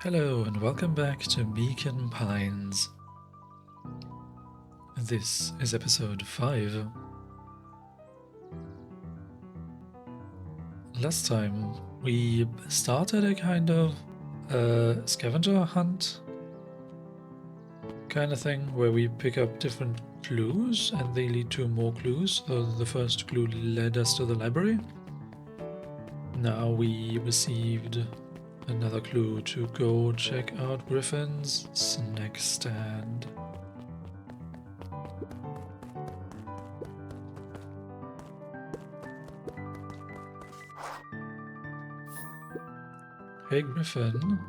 Hello and welcome back to Beacon Pines. This is episode 5. Last time we started a kind of scavenger hunt kind of thing where we pick up different clues and they lead to more clues. So the first clue led us to the library. Now we received another clue to go check out Griffin's snack stand. Hey Griffin,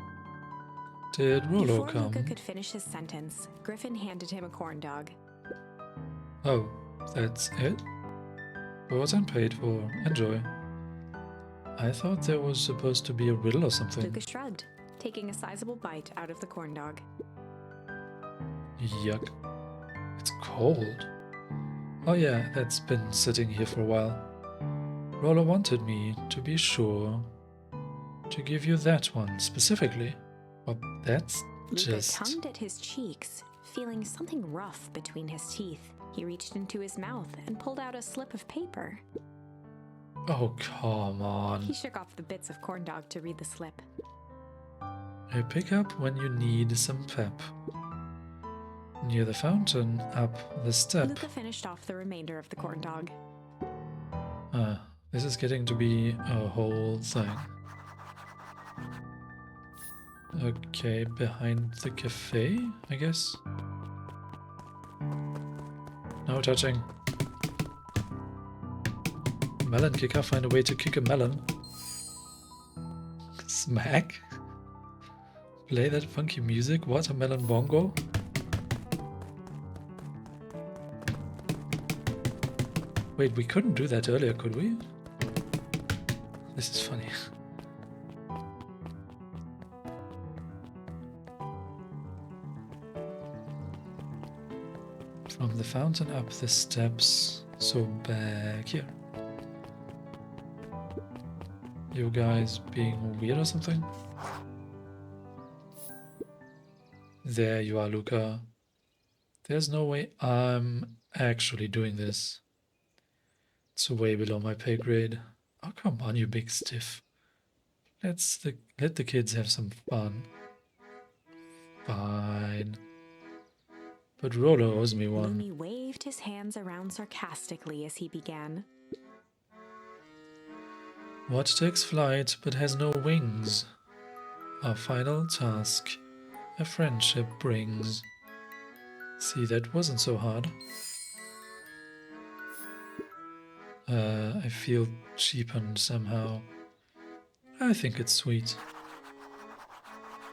did Rollo come? Before Luca could finish his sentence, Griffin handed him a corn dog. Oh, that's it? Bought and paid for. Enjoy. I thought there was supposed to be a riddle or something. Luca shrugged, taking a sizable bite out of the corn dog. Yuck. It's cold. Oh yeah, that's been sitting here for a while. Rollo wanted me to be sure to give you that one specifically. But that's Luca just... tongued at his cheeks, feeling something rough between his teeth. He reached into his mouth and pulled out a slip of paper. Oh, come on. He shook off the bits of corn dog to read the slip. A pickup when you need some pep. Near the fountain, up the step. Luca finished off the remainder of the corn dog. This is getting to be a whole thing. Okay, behind the cafe, I guess? No touching. Melon kicker, find a way to kick a melon. Smack? Play that funky music, watermelon bongo? Wait, we couldn't do that earlier, could we? This is funny. From the fountain up the steps, so back here. You guys being weird or something? There you are, Luca. There's no way I'm actually doing this. It's way below my pay grade. Oh, come on, you big stiff. Let the kids have some fun. Fine. But Rollo owes me one. Lumi waved his hands around sarcastically as he began. What takes flight but has no wings? Our final task, a friendship brings. See, that wasn't so hard. I feel cheapened somehow. I think it's sweet.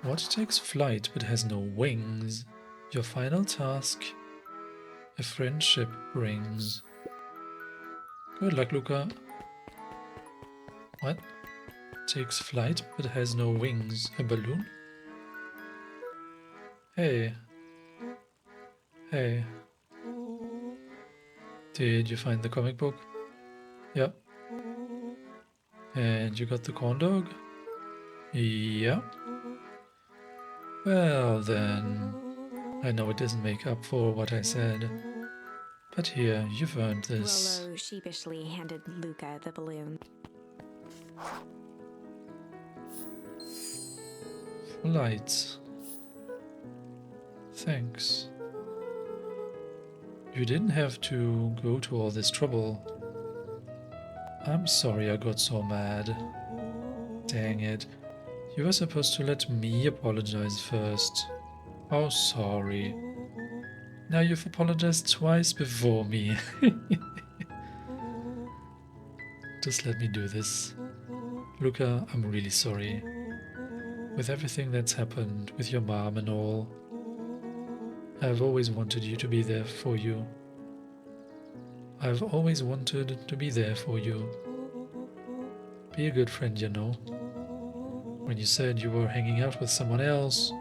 What takes flight but has no wings? Your final task, a friendship brings. Good luck, Luca. What? Takes flight but has no wings. A balloon? Hey. Hey. Did you find the comic book? Yep. And you got the corn dog? Yeah. Well then, I know it doesn't make up for what I said, but here, you've earned this. Rollo sheepishly handed Luca the balloon. Lights. Thanks. You didn't have to go to all this trouble. I'm sorry I got so mad. Dang it. You were supposed to let me apologize first. Oh, sorry. Now you've apologized twice before me. Just let me do this. Luca, I'm really sorry. With everything that's happened, with your mom and all, I've always wanted you to be there for you. I've always wanted to be there for you. Be a good friend, you know. When you said you were hanging out with someone else,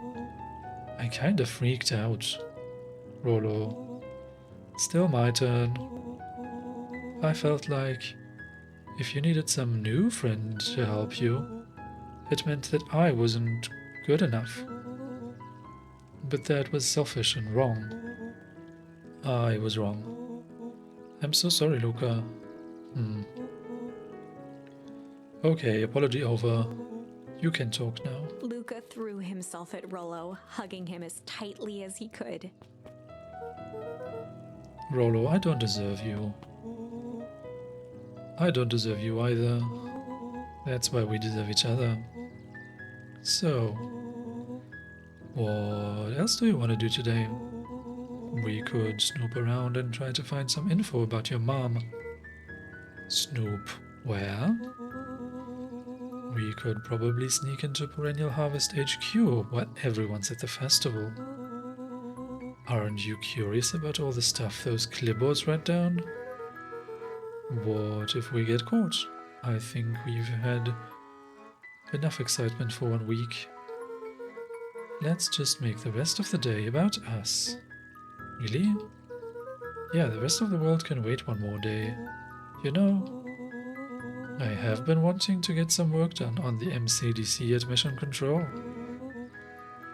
I kinda freaked out. Rollo. Still my turn. I felt like if you needed some new friend to help you, it meant that I wasn't good enough. But that was selfish and wrong. I was wrong. I'm so sorry, Luca. Okay, apology over. You can talk now. Luca threw himself at Rollo, hugging him as tightly as he could. Rollo, I don't deserve you. I don't deserve you either. That's why we deserve each other. So, what else do you want to do today? We could snoop around and try to find some info about your mom. Snoop where? We could probably sneak into Perennial Harvest HQ while everyone's at the festival. Aren't you curious about all the stuff those clipboards write down? What if we get caught? I think we've had enough excitement for 1 week. Let's just make the rest of the day about us. Really? Yeah, the rest of the world can wait 1 more day. You know, I have been wanting to get some work done on the MCDC at Mission Control.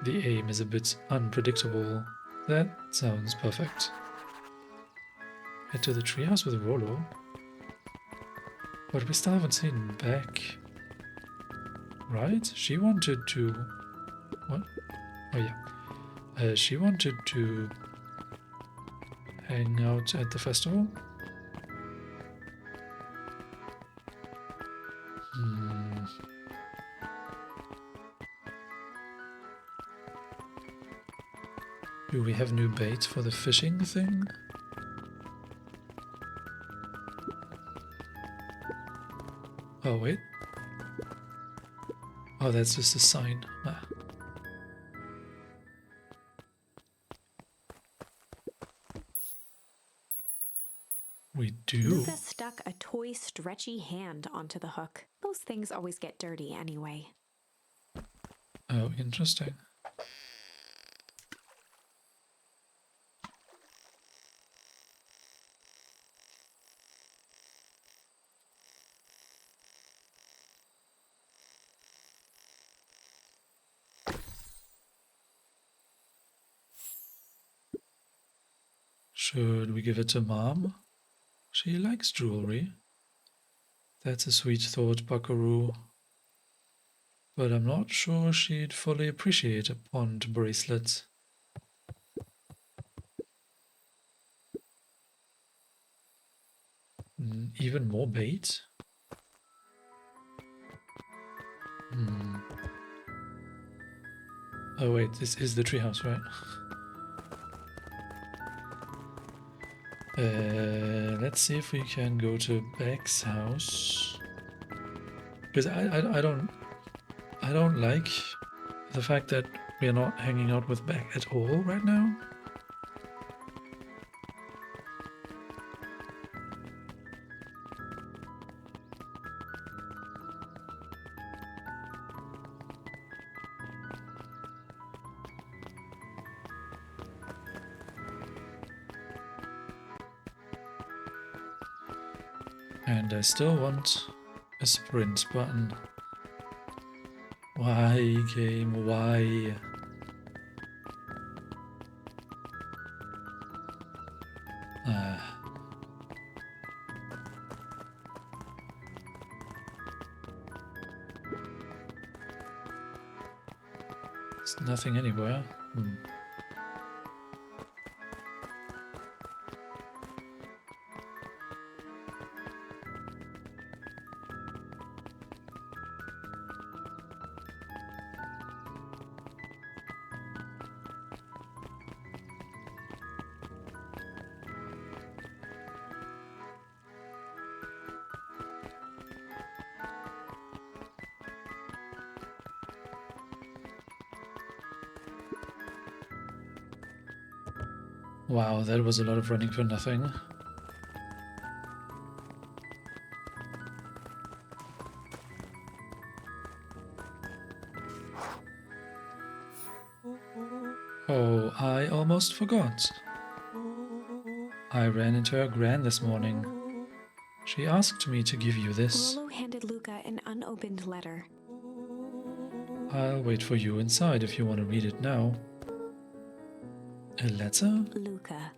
The aim is a bit unpredictable. That sounds perfect. Head to the treehouse with Rollo. But we still haven't seen Beck. Right? She wanted to... What? Oh yeah. She wanted to hang out at the festival. Do we have new bait for the fishing thing? Oh wait. Oh, that's just a sign. Ah. We do. Luca stuck a toy stretchy hand onto the hook. Those things always get dirty anyway. Oh, interesting. Should we give it to Mom? She likes jewelry. That's a sweet thought, Buckaroo. But I'm not sure she'd fully appreciate a pond bracelet. Even more bait? Oh wait, this is the treehouse, right? Let's see if we can go to Beck's house. Because I don't like the fact that we're not hanging out with Beck at all right now. And I still want a sprint button. Why, game, why? There's nothing anywhere. Wow, that was a lot of running for nothing. Oh, I almost forgot. I ran into her gran this morning. She asked me to give you this. Rollo handed Luca an unopened letter. I'll wait for you inside if you want to read it now. A letter? Luca,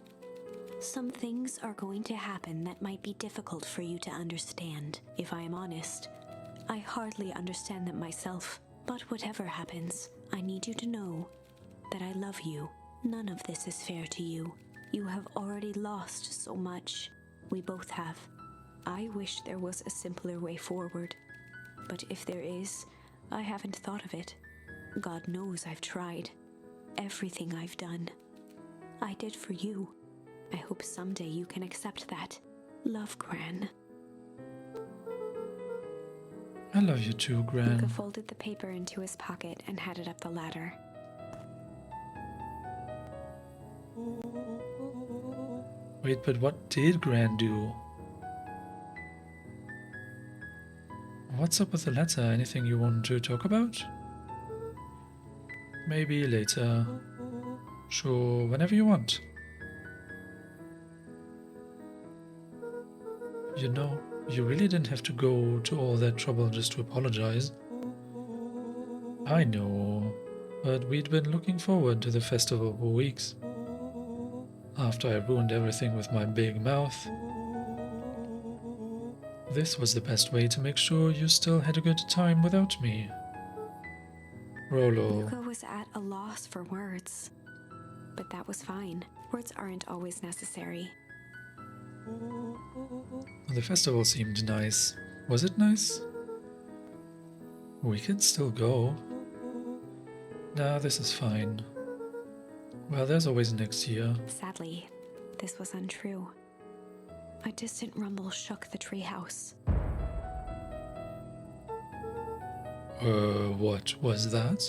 some things are going to happen that might be difficult for you to understand. If I am honest, I hardly understand them myself. But whatever happens, I need you to know that I love you. None of this is fair to you. You have already lost so much. We both have. I wish there was a simpler way forward. But if there is, I haven't thought of it. God knows I've tried. Everything I've done, I did for you. I hope someday you can accept that. Love, Gran. I love you too, Gran. Luca folded the paper into his pocket and headed up the ladder. Wait, but what did Gran do? What's up with the letter? Anything you want to talk about? Maybe later. Sure, whenever you want. You know, you really didn't have to go to all that trouble just to apologize. I know, but we'd been looking forward to the festival for weeks. After I ruined everything with my big mouth, this was the best way to make sure you still had a good time without me. Rolo. Luca was at a loss for words. But that was fine. Words aren't always necessary. The festival seemed nice. Was it nice? We can still go. Nah, this is fine. Well, there's always next year. Sadly, this was untrue. A distant rumble shook the treehouse. What was that?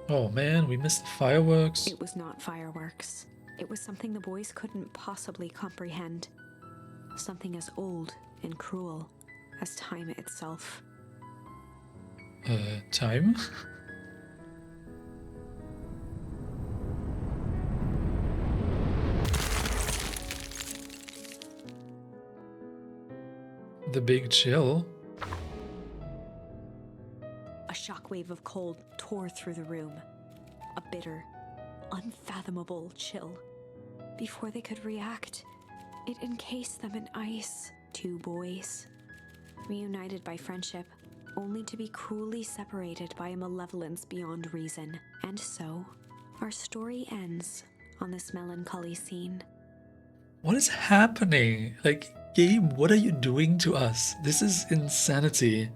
Oh man, we missed the fireworks. It was not fireworks. It was something the boys couldn't possibly comprehend. Something as old and cruel as time itself. Time? The big chill? A shockwave of cold tore through the room. A bitter, unfathomable chill. Before they could react, it encased them in ice. Two boys, reunited by friendship, only to be cruelly separated by a malevolence beyond reason. And so, our story ends on this melancholy scene. What is happening? Like, game, what are you doing to us? This is insanity.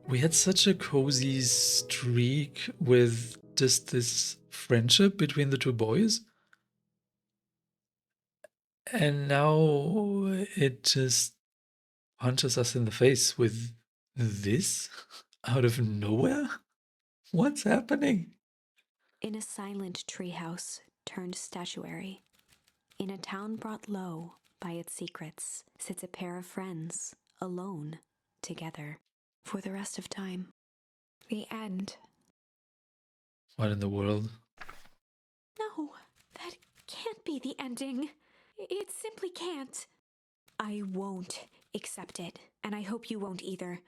We had such a cozy streak with just this friendship between the two boys. And now it just punches us in the face with this out of nowhere? What's happening? In a silent treehouse turned statuary, in a town brought low by its secrets, sits a pair of friends, alone, together, for the rest of time. The end. What in the world? No, that can't be the ending. It simply can't. I won't accept it, and I hope you won't either.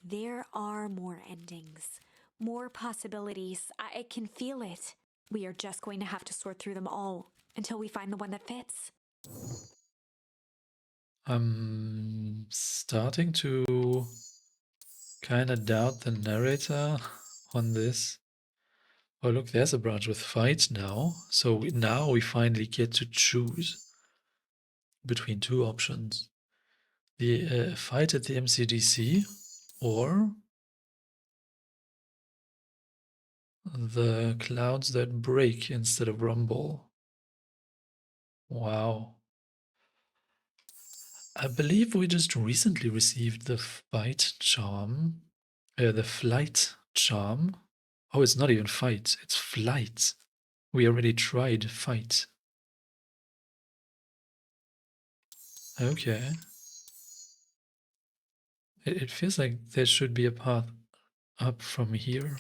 There are more endings, more possibilities. I can feel it. We are just going to have to sort through them all until we find the one that fits. I'm starting to kind of doubt the narrator on this. Oh, look, there's a branch with fight now. So now we finally get to choose between two options. The fight at the MCDC or the clouds that break instead of rumble. Wow. I believe we just recently received the fight charm. The flight charm. Oh, it's not even fight, it's flight. We already tried fight. Okay. It feels like there should be a path up from here.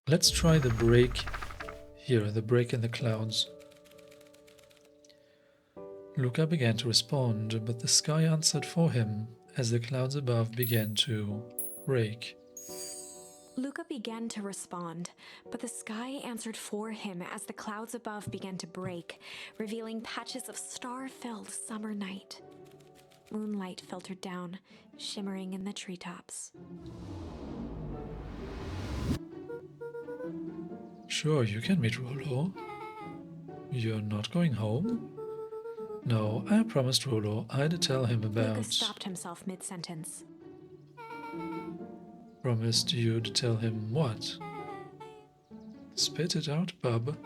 Let's try the break here, the break in the clouds. Luca began to respond, but the sky answered for him as the clouds above began to break. Luca began to respond, but the sky answered for him as the clouds above began to break, revealing patches of star-filled summer night. Moonlight filtered down, shimmering in the treetops. Sure, you can meet Rollo. You're not going home? No, I promised Rollo I'd tell him about... Luca stopped himself mid-sentence. Promised you'd tell him what? Spit it out, bub.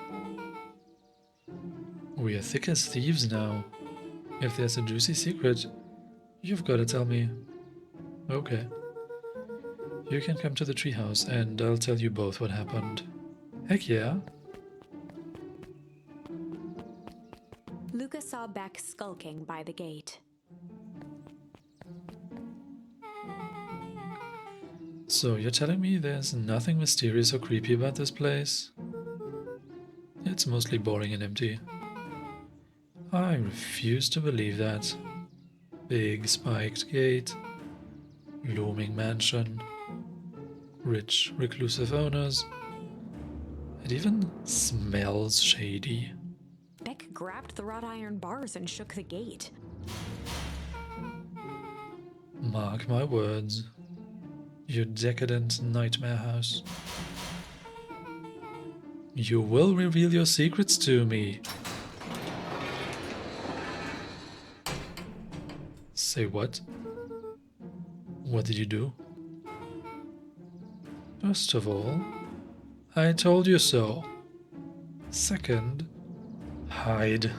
We are thick as thieves now. If there's a juicy secret, you've got to tell me. Okay. You can come to the treehouse and I'll tell you both what happened. Heck yeah. Luca saw Beck skulking by the gate. So you're telling me there's nothing mysterious or creepy about this place? It's mostly boring and empty. I refuse to believe that. Big spiked gate, looming mansion, rich reclusive owners. It even smells shady. Beck grabbed the wrought iron bars and shook the gate. Mark my words. You decadent nightmare house. You will reveal your secrets to me. Say what? What did you do? First of all, I told you so. Second, hide.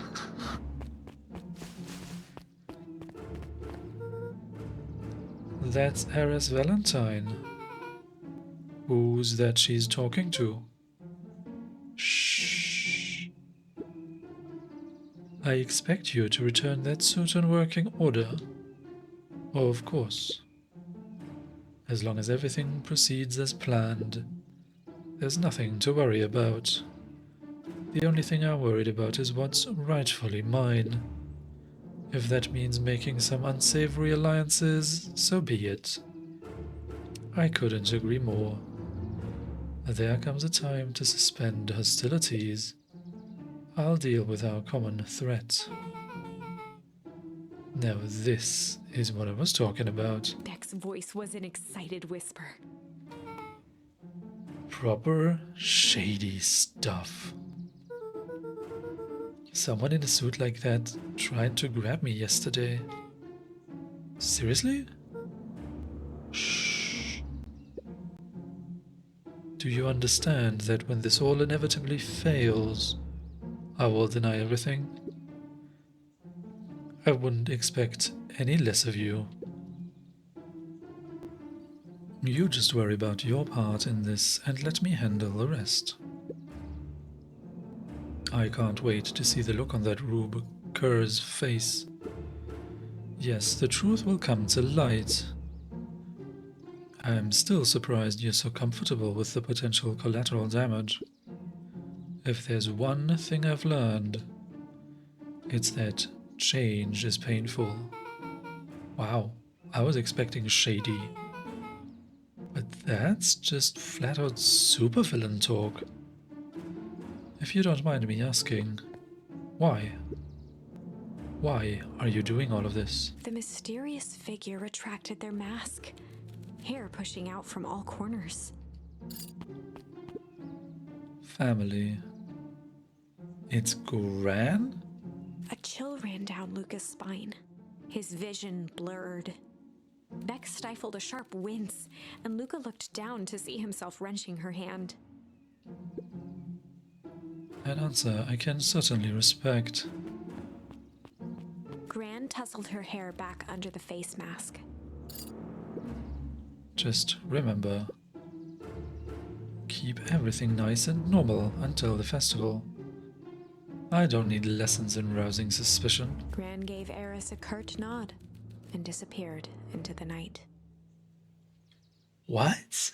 That's Eris Valentine. Who's that she's talking to? Shh. I expect you to return that suit in working order. Oh, of course. As long as everything proceeds as planned, there's nothing to worry about. The only thing I'm worried about is what's rightfully mine. If that means making some unsavory alliances, so be it. I couldn't agree more. There comes a time to suspend hostilities. I'll deal with our common threat. Now this is what I was talking about. Beck's voice was an excited whisper. Proper shady stuff. Someone in a suit like that tried to grab me yesterday. Seriously? Shh. Do you understand that when this all inevitably fails, I will deny everything? I wouldn't expect any less of you. You just worry about your part in this and let me handle the rest. I can't wait to see the look on that Rube Kerr's face. Yes, the truth will come to light. I'm still surprised you're so comfortable with the potential collateral damage. If there's one thing I've learned, it's that change is painful. Wow, I was expecting shady. But that's just flat-out supervillain talk. If you don't mind me asking, why? Why are you doing all of this? The mysterious figure retracted their mask, hair pushing out from all corners. Family. It's Gran? A chill ran down Luca's spine. His vision blurred. Beck stifled a sharp wince, and Luca looked down to see himself wrenching her hand. An answer I can certainly respect. Gran tousled her hair back under the face mask. Just remember, keep everything nice and normal until the festival. I don't need lessons in rousing suspicion. Gran gave Eris a curt nod and disappeared into the night. What?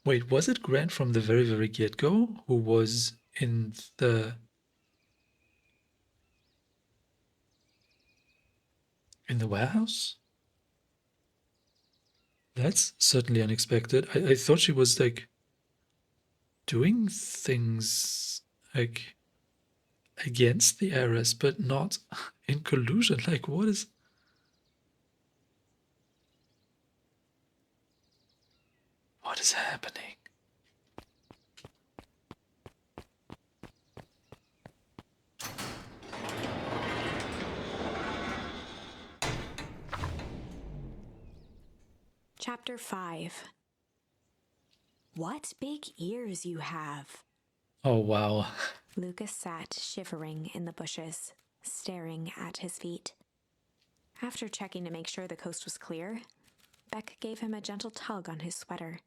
Wait, was it Gran from the very get-go who was in the warehouse? That's certainly unexpected. I thought she was like doing things like against the heiress, but not in collusion. Like, what is happening? Chapter 5. What big ears you have! Oh, wow. Lucas sat shivering in the bushes, staring at his feet. After checking to make sure the coast was clear, Beck gave him a gentle tug on his sweater.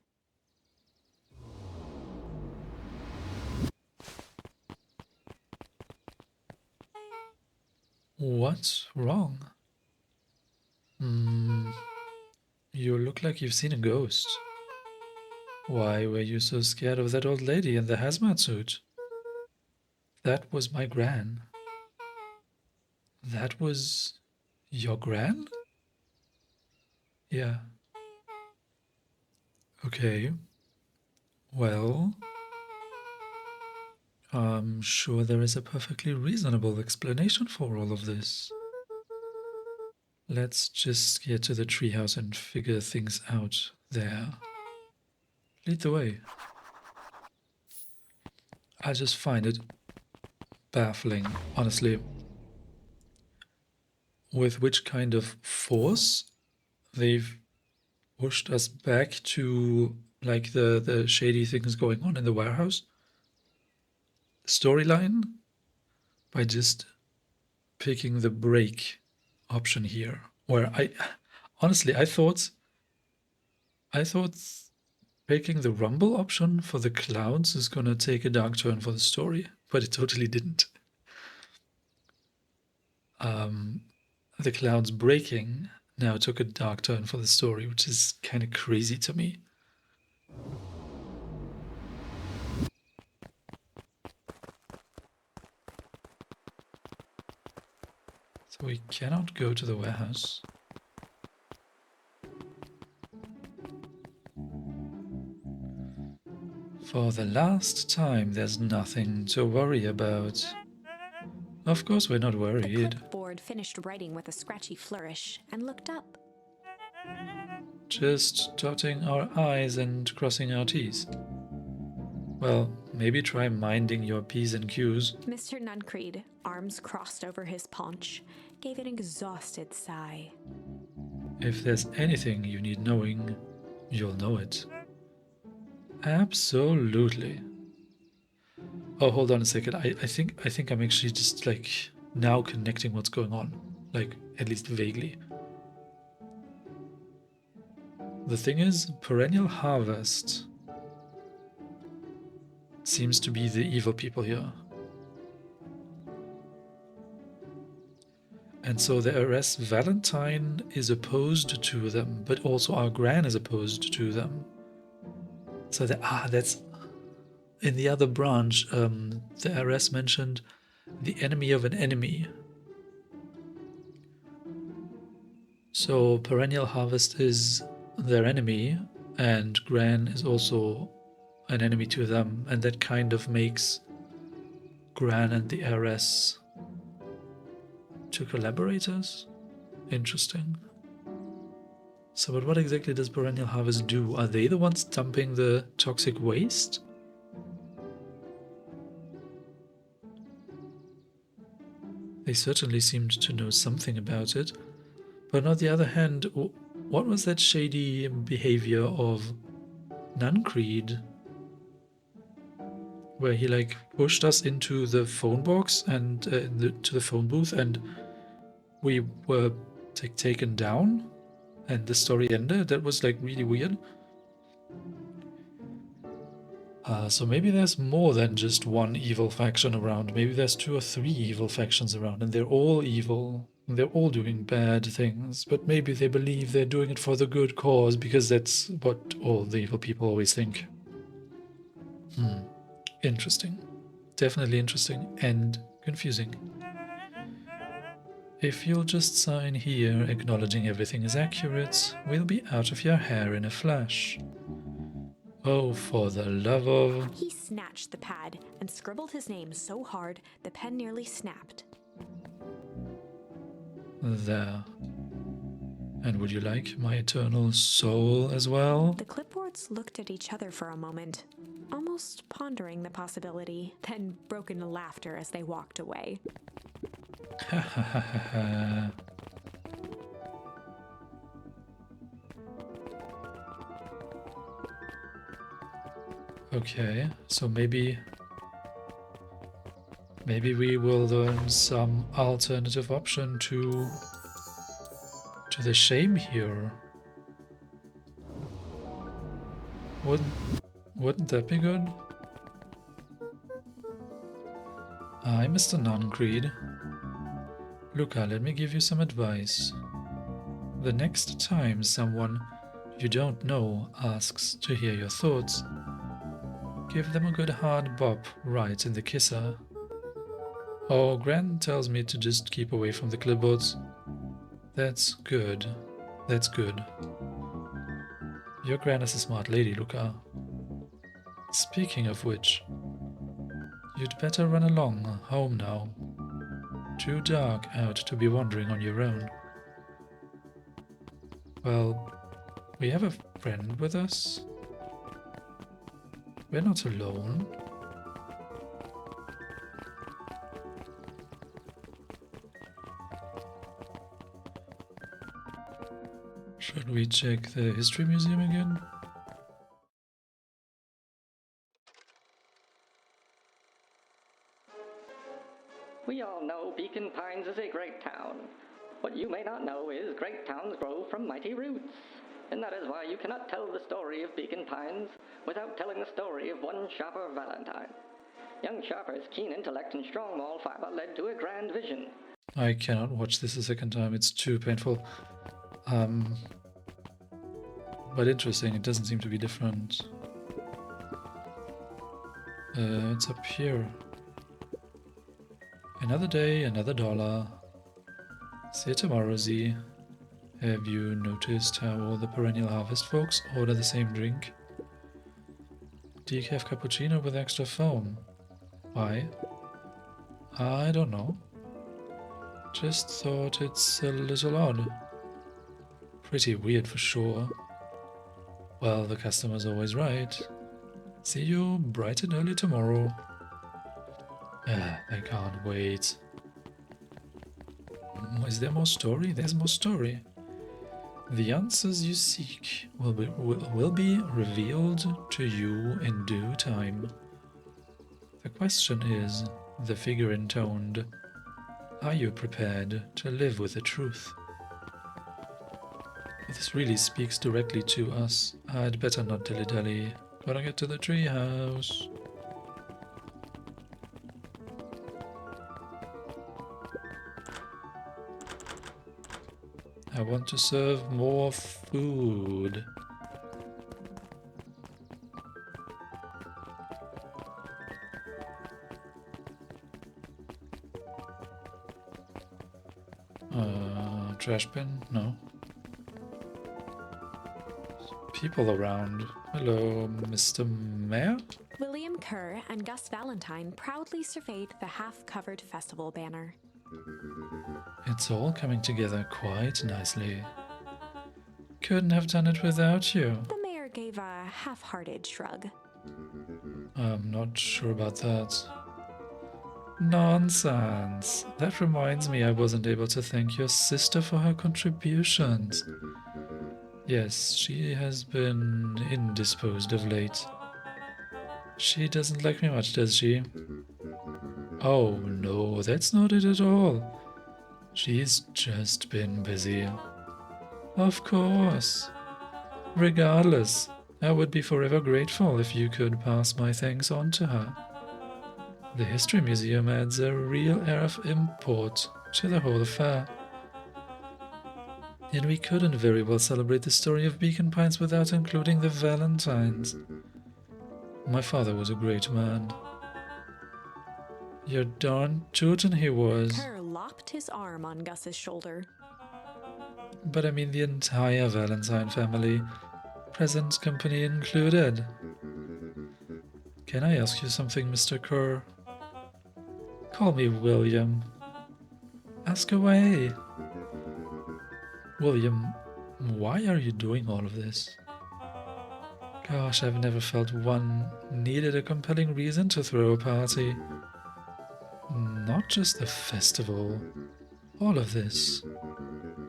What's wrong? You look like you've seen a ghost. Why were you so scared of that old lady in the hazmat suit? That was my gran. That was your gran? Yeah. Okay. Well, I'm sure there is a perfectly reasonable explanation for all of this. Let's just get to the treehouse and figure things out there. Lead the way. I just find it baffling, honestly, with which kind of force they've pushed us back to like the shady things going on in the warehouse storyline by just picking the break option here, where I honestly I thought picking the rumble option for the clouds is gonna take a dark turn for the story, but it totally didn't. The clouds breaking now took a dark turn for the story, which is kind of crazy to me. So we cannot go to the warehouse. For the last time, there's nothing to worry about. Of course we're not The worried. clipboard finished writing with a scratchy flourish and looked up. Just dotting our I's and crossing our T's. Well, maybe try minding your P's and Q's. Mr. Nuncreed, arms crossed over his paunch, gave an exhausted sigh. If there's anything you need knowing, you'll know it. Absolutely. Oh, hold on a second. I think I'm actually just like now connecting what's going on. Like, at least vaguely. The thing is, Perennial Harvest seems to be the evil people here. And so the heiress Valentine is opposed to them, but also our Gran is opposed to them. So that's in the other branch. The heiress mentioned the enemy of an enemy. So Perennial Harvest is their enemy, and Gran is also an enemy to them, and that kind of makes Gran and the heiress two collaborators. Interesting. So, but what exactly does Perennial Harvest do? Are they the ones dumping the toxic waste? They certainly seemed to know something about it. But on the other hand, what was that shady behavior of Nuncreed? Where he like pushed us into the phone box and to the phone booth, and we were taken down, and the story ended. That was like really weird. So maybe there's more than just one evil faction around. Maybe there's 2 or 3 evil factions around, and they're all evil. And they're all doing bad things, but maybe they believe they're doing it for the good cause, because that's what all the evil people always think. Interesting. Definitely interesting and confusing. If you'll just sign here, acknowledging everything is accurate, we'll be out of your hair in a flash. Oh, for the love of... He snatched the pad and scribbled his name so hard the pen nearly snapped. There. And would you like my eternal soul as well? The clipboards looked at each other for a moment, almost pondering the possibility, then broke into laughter as they walked away. Ha ha ha ha ha. Okay, so maybe we will learn some alternative option to the shame here. Wouldn't that be good? Hi, Mr. Nungreed. Luca, let me give you some advice. The next time someone you don't know asks to hear your thoughts, give them a good hard bop right in the kisser. Oh, Gran tells me to just keep away from the clipboards. That's good. That's good. Your Gran is a smart lady, Luca. Speaking of which, you'd better run along home now. Too dark out to be wandering on your own. Well, we have a friend with us. We're not alone. Should we check the History Museum again? We all know Beacon Pines is a great town. What you may not know is great towns grow from mighty roots. And that is why you cannot tell the story of Beacon Pines without telling the story of one Sharper Valentine. Young Sharper's keen intellect and strong moral fiber led to a grand vision. I cannot watch this a second time, it's too painful. But interesting, it doesn't seem to be different. It's up here. Another day, another dollar. See you tomorrow, Z. Have you noticed how all the Perennial Harvest folks order the same drink? Decaf cappuccino with extra foam. Why? I don't know. Just thought it's a little odd. Pretty weird for sure. Well, the customer's always right. See you bright and early tomorrow. I can't wait. Is there more story? There's more story. The answers you seek will be revealed to you in due time. The question is, the figure intoned, are you prepared to live with the truth? This really speaks directly to us. I'd better not dilly-dally. Gotta get to the treehouse. I want to serve more food. Trash bin? No. People around. Hello, Mr. Mayor? William Kerr and Gus Valentine proudly surveyed the half-covered festival banner. It's all coming together quite nicely. Couldn't have done it without you. The mayor gave a half-hearted shrug. I'm not sure about that. Nonsense. That reminds me I wasn't able to thank your sister for her contributions. Yes, she has been indisposed of late. She doesn't like me much, does she? Oh no, that's not it at all. She's just been busy. Of course. Regardless, I would be forever grateful if you could pass my thanks on to her. The History Museum adds a real air of import to the whole affair. And we couldn't very well celebrate the story of Beacon Pines without including the Valentines. My father was a great man. You're darn tootin' he was. Kerr lopped his arm on Gus's shoulder. But I mean the entire Valentine family, present company included. Can I ask you something, Mr. Kerr? Call me William. Ask away. William, why are you doing all of this? Gosh, I've never felt one needed a compelling reason to throw a party. Not just the festival. All of this.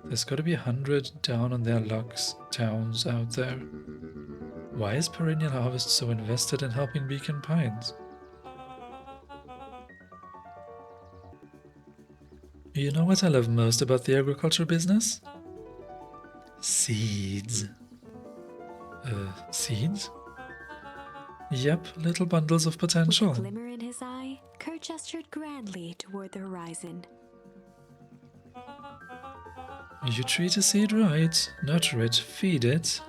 There's gotta be 100 down on their lucks towns out there. Why is Perennial Harvest so invested in helping Beacon Pines? You know what I love most about the agriculture business? Seeds. Seeds? Yep, little bundles of potential. With a glimmer in his eye, Kerr gestured grandly toward the horizon. You treat a seed right, nurture it, feed it,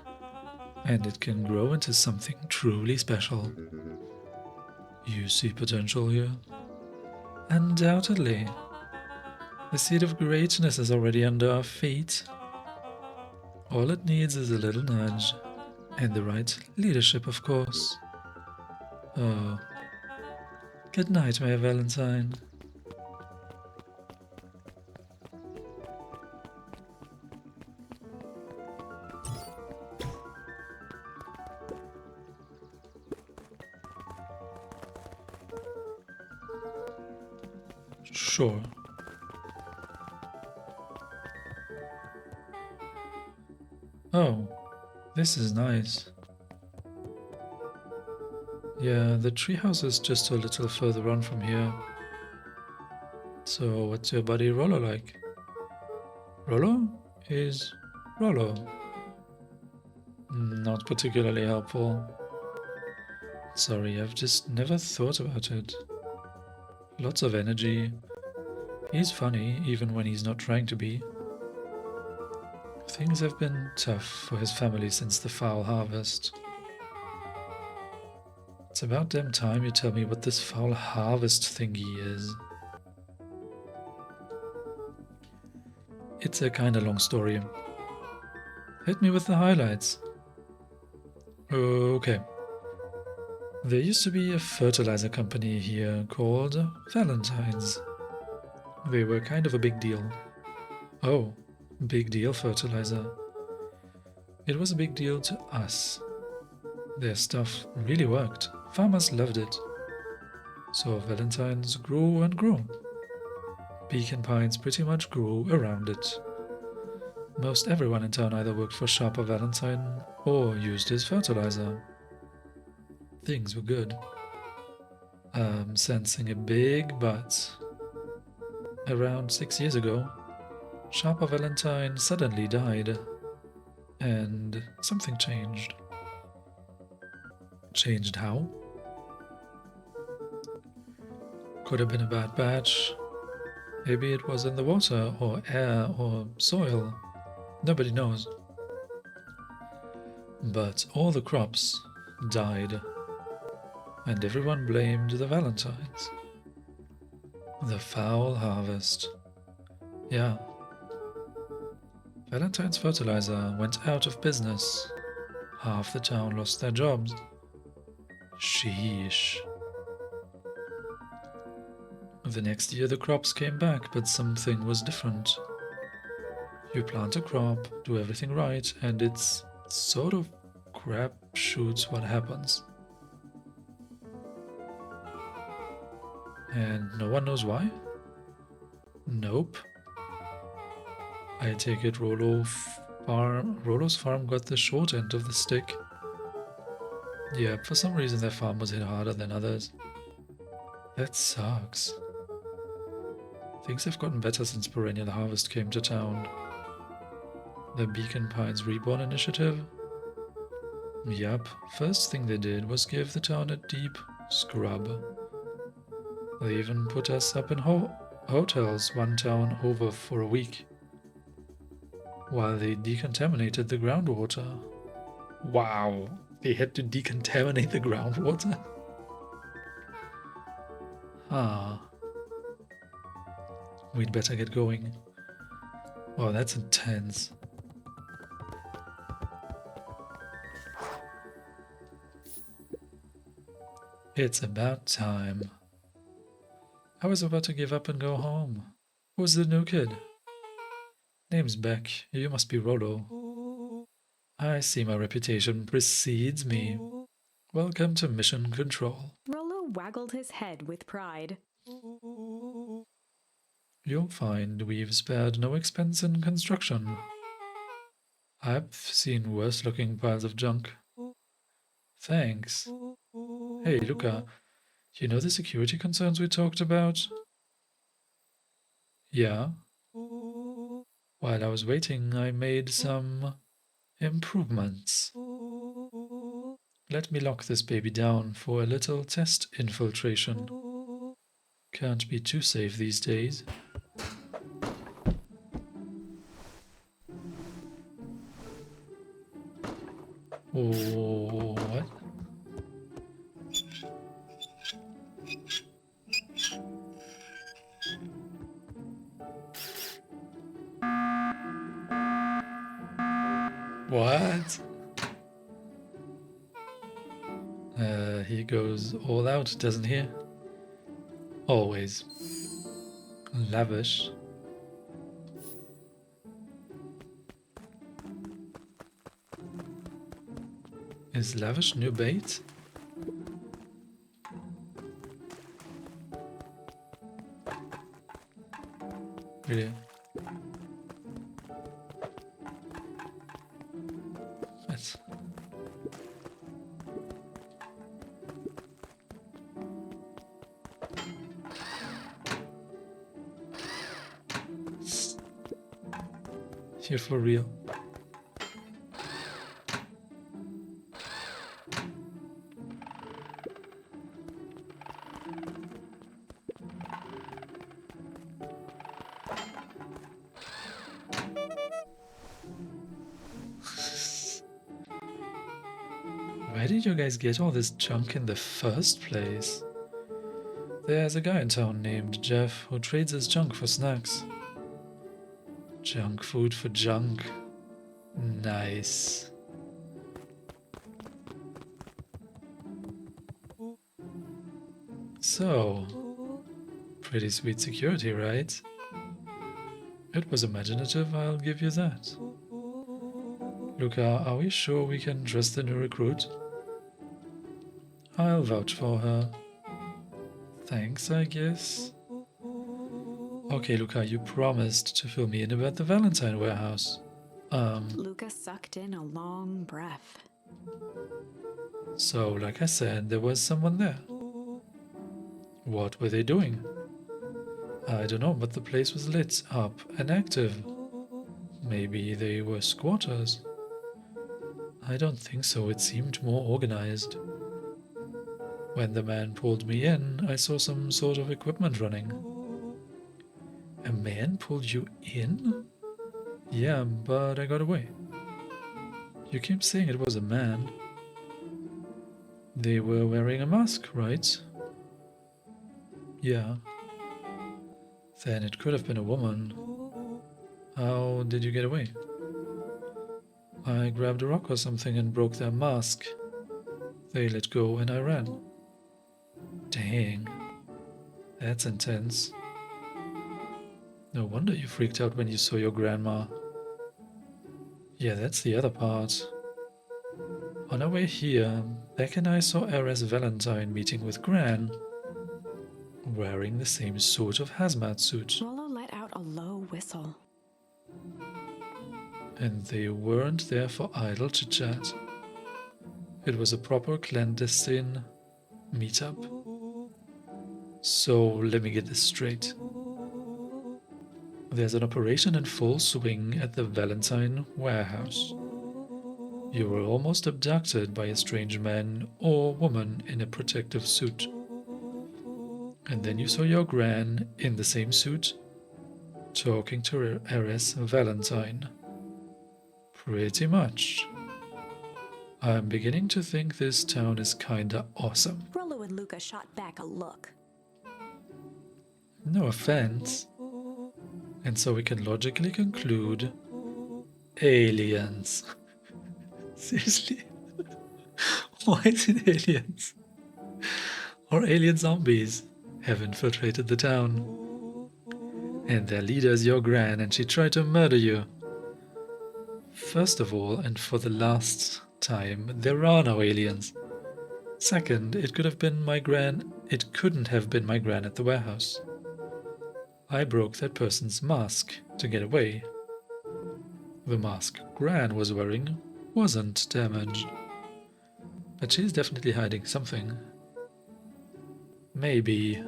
and it can grow into something truly special. You see potential here? Undoubtedly. The seed of greatness is already under our feet. All it needs is a little nudge, and the right leadership, of course. Oh. Good night, my Valentine. Sure. Oh, this is nice. Yeah, the treehouse is just a little further on from here. So, what's your buddy Rollo like? Rollo is Rollo. Not particularly helpful. Sorry, I've just never thought about it. Lots of energy. He's funny, even when he's not trying to be. Things have been tough for his family since the foul harvest. It's about damn time you tell me what this foul harvest thingy is. It's a kinda long story. Hit me with the highlights. Okay. There used to be a fertilizer company here called Valentine's. They were kind of a big deal. Oh, big deal fertilizer. It was a big deal to us. Their stuff really worked. Farmers loved it. So Valentine's grew and grew. Beacon Pines pretty much grew around it. Most everyone in town either worked for Sharper Valentine or used his fertilizer. Things were good. I'm sensing a big but. Around 6 years ago, Sharper Valentine suddenly died, and something changed. Changed how? Could have been a bad batch. Maybe it was in the water, or air, or soil. Nobody knows. But all the crops died, and everyone blamed the Valentines. The foul harvest. Yeah. Valentine's fertilizer went out of business. Half the town lost their jobs. Sheesh. The next year the crops came back, but something was different. You plant a crop, do everything right, and it's sort of crapshoots what happens. And no one knows why? Nope. I take it Rollo's farm got the short end of the stick. Yeah, for some reason their farm was hit harder than others. That sucks. Things have gotten better since Perennial Harvest came to town. The Beacon Pines Reborn initiative? Yup, first thing they did was give the town a deep scrub. They even put us up in hotels one town over for a week, while they decontaminated the groundwater. Wow, they had to decontaminate the groundwater? Ah. We'd better get going. Wow, that's intense. It's about time. I was about to give up and go home. Who's the new kid? Name's Beck. You must be Rollo. I see my reputation precedes me. Welcome to Mission Control. Rollo waggled his head with pride. You'll find we've spared no expense in construction. I've seen worse-looking piles of junk. Thanks. Hey, Luca, you know the security concerns we talked about? Yeah. While I was waiting, I made some improvements. Let me lock this baby down for a little test infiltration. Can't be too safe these days. Oh, what? What? He goes all out, doesn't he? Always. Lavish. Is Lavish new bait? Really? What? Here for real. Where did you guys get all this junk in the first place? There's a guy in town named Jeff who trades his junk for snacks. Junk food for junk. Nice. So, pretty sweet security, right? It was imaginative, I'll give you that. Luca, are we sure we can trust the new recruit? I'll vouch for her. Thanks, I guess. Okay, Luca, you promised to fill me in about the Valentine warehouse. Luca sucked in a long breath. So, like I said, there was someone there. What were they doing? I don't know, but the place was lit up and active. Maybe they were squatters. I don't think so, it seemed more organized. When the man pulled me in, I saw some sort of equipment running. A man pulled you in? Yeah, but I got away. You keep saying it was a man. They were wearing a mask, right? Yeah. Then it could have been a woman. How did you get away? I grabbed a rock or something and broke their mask. They let go and I ran. Dang. That's intense. No wonder you freaked out when you saw your grandma. Yeah, that's the other part. On our way here, Beck and I saw Ares Valentine meeting with Gran, wearing the same sort of hazmat suit. Rollo let out a low whistle. And they weren't there for idle chit-chat. It was a proper clandestine meetup. So let me get this straight. There's an operation in full swing at the Valentine warehouse. You were almost abducted by a strange man or woman in a protective suit. And then you saw your Gran in the same suit, talking to Ares Valentine. Pretty much. I'm beginning to think this town is kinda awesome. Rollo and Luca shot back a look. No offense. And so we can logically conclude aliens. Seriously? Why is it aliens? Or alien zombies have infiltrated the town. And their leader is your gran, and she tried to murder you. First of all, and for the last time, there are no aliens. Second, it could have been my gran. It couldn't have been my gran at the warehouse. I broke that person's mask to get away. The mask Gran was wearing wasn't damaged. But she's definitely hiding something. Maybe.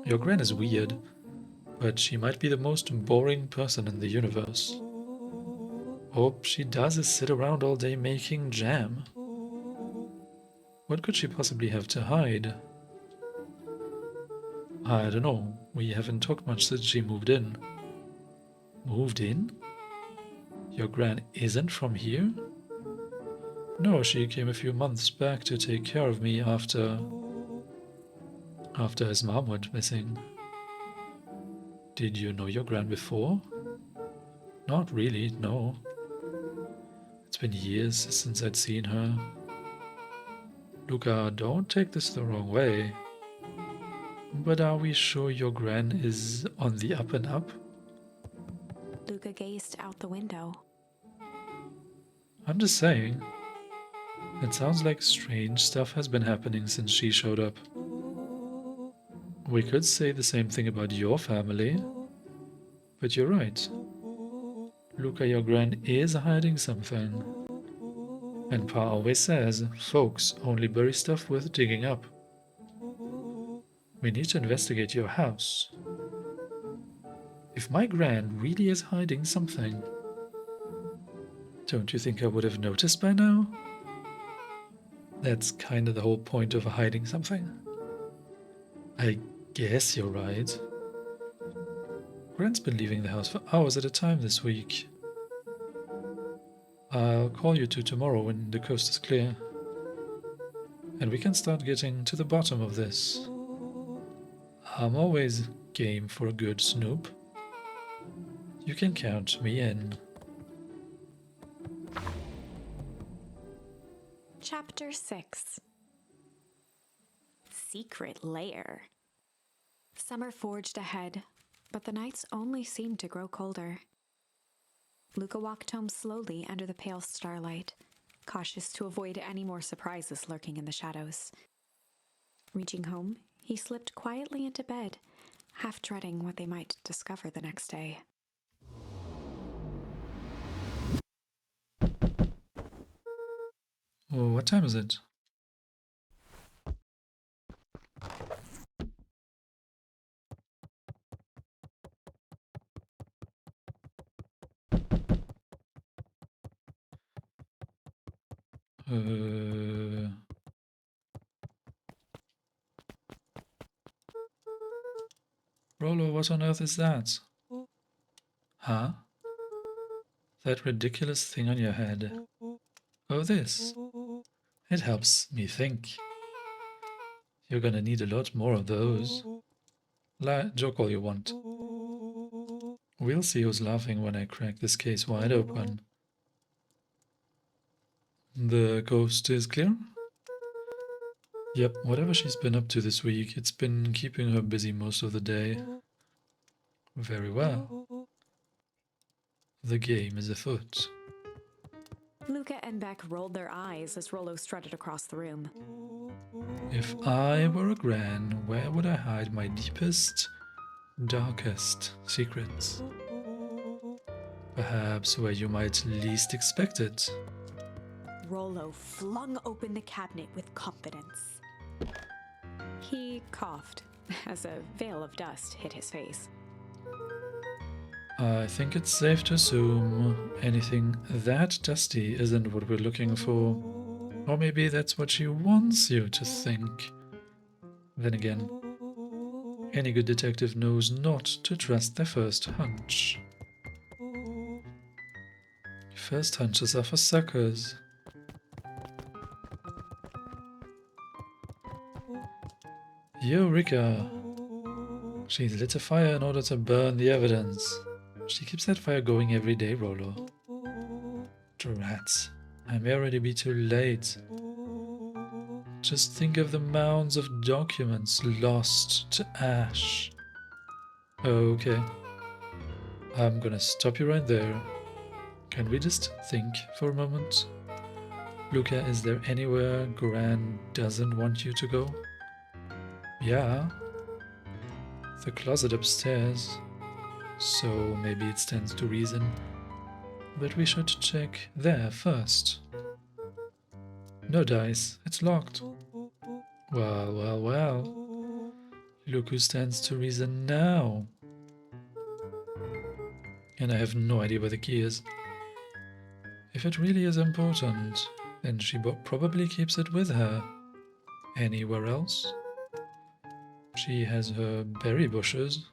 Your Gran is weird, but she might be the most boring person in the universe. All she does is sit around all day making jam. What could she possibly have to hide? I don't know. We haven't talked much since she moved in. Moved in? Your Gran isn't from here? No, she came a few months back to take care of me after his mom went missing. Did you know your Gran before? Not really, no. It's been years since I'd seen her. Luca, don't take this the wrong way. But are we sure your Gran is on the up and up? Luca gazed out the window. I'm just saying. It sounds like strange stuff has been happening since she showed up. We could say the same thing about your family. But you're right. Luca, your Gran is hiding something. And Pa always says, folks only bury stuff worth digging up. We need to investigate your house. If my Gran really is hiding something, don't you think I would have noticed by now? That's kind of the whole point of hiding something. I guess you're right. Gran's been leaving the house for hours at a time this week. I'll call you two tomorrow when the coast is clear. And we can start getting to the bottom of this. I'm always game for a good snoop. You can count me in. Chapter 6. Secret Lair. Summer forged ahead, but the nights only seemed to grow colder. Luca walked home slowly under the pale starlight, cautious to avoid any more surprises lurking in the shadows. Reaching home, he slipped quietly into bed, half dreading what they might discover the next day. Oh, what time is it? Rollo, what on earth is that? Huh? That ridiculous thing on your head. Oh, this. It helps me think. You're gonna need a lot more of those. Joke all you want. We'll see who's laughing when I crack this case wide open. The coast is clear? Yep, whatever she's been up to this week, it's been keeping her busy most of the day. Very well. The game is afoot. Luca and Beck rolled their eyes as Rollo strutted across the room. If I were a Gran, where would I hide my deepest, darkest secrets? Perhaps where you might least expect it. Rollo flung open the cabinet with confidence. He coughed as a veil of dust hit his face. I think it's safe to assume anything that dusty isn't what we're looking for. Or maybe that's what she wants you to think. Then again, any good detective knows not to trust their first hunch. First hunches are for suckers. Eureka! She's lit a fire in order to burn the evidence. She keeps that fire going every day, Rollo. Drat. I may already be too late. Just think of the mounds of documents lost to ash. Okay. I'm gonna stop you right there. Can we just think for a moment? Luca, is there anywhere Gran doesn't want you to go? Yeah. The closet upstairs. So maybe it stands to reason that we should check there first. No dice, it's locked. Well, well, well. Look who stands to reason now. And I have no idea where the key is. If it really is important, then she probably keeps it with her. Anywhere else? She has her berry bushes.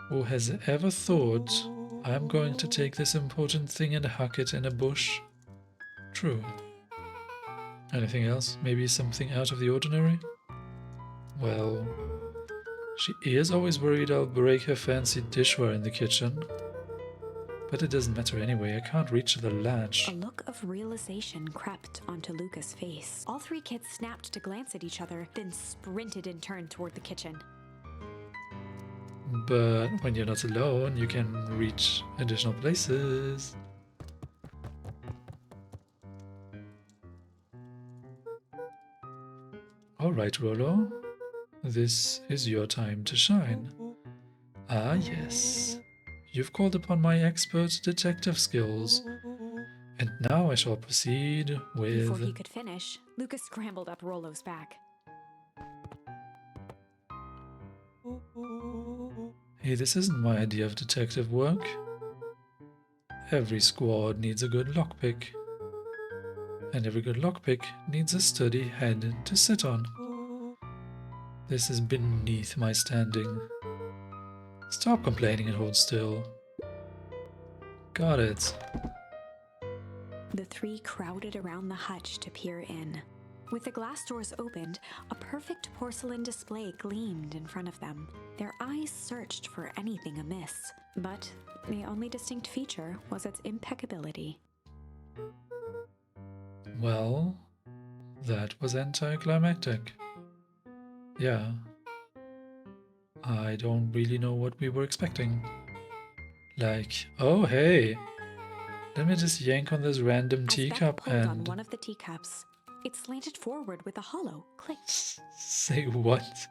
Who has ever thought, I'm going to take this important thing and huck it in a bush? True. Anything else? Maybe something out of the ordinary? Well, she is always worried I'll break her fancy dishware in the kitchen. But it doesn't matter anyway, I can't reach the latch. A look of realization crept onto Luca's face. All three kids snapped to glance at each other, then sprinted in turn toward the kitchen. But when you're not alone, you can reach additional places. Alright, Rollo. This is your time to shine. Ah, yes. You've called upon my expert detective skills. And now I shall proceed with... Before he could finish, Luca scrambled up Rollo's back. Hey, this isn't my idea of detective work. Every squad needs a good lockpick. And every good lockpick needs a sturdy head to sit on. This is beneath my standing. Stop complaining and hold still. Got it. The three crowded around the hutch to peer in. With the glass doors opened, a perfect porcelain display gleamed in front of them. Their eyes searched for anything amiss, but the only distinct feature was its impeccability. Well, that was anticlimactic. Yeah. I don't really know what we were expecting. Like, oh hey, let me just yank on this random teacup pulled on and... one of the teacups. It slanted forward with a hollow click. Say what?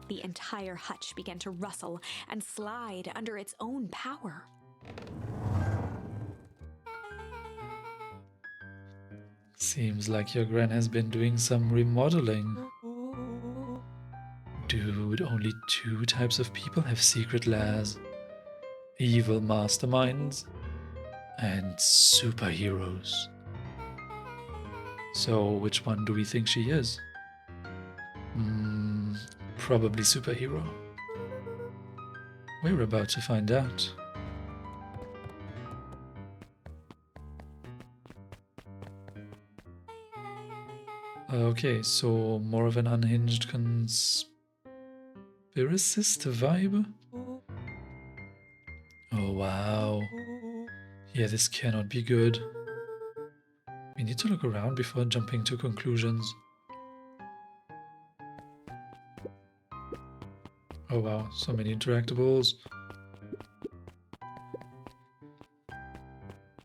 The entire hutch began to rustle and slide under its own power. Seems like your gran has been doing some remodeling. Dude, only 2 types of people have secret lairs. Evil masterminds and superheroes. So, which one do we think she is? Probably superhero. We're about to find out. Okay, so more of an unhinged conspiracist vibe? Oh wow. Yeah, this cannot be good. We need to look around before jumping to conclusions. Oh wow, so many interactables.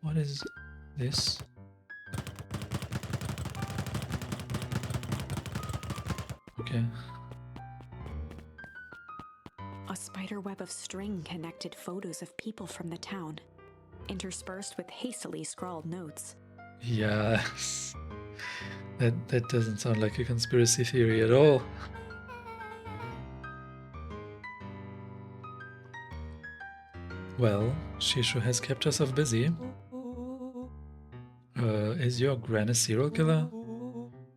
What is this? Okay. A spider web of string connected photos of people from the town, interspersed with hastily scrawled notes. Yes. That doesn't sound like a conspiracy theory at all. Well, she sure has kept herself busy. Is your gran a serial killer?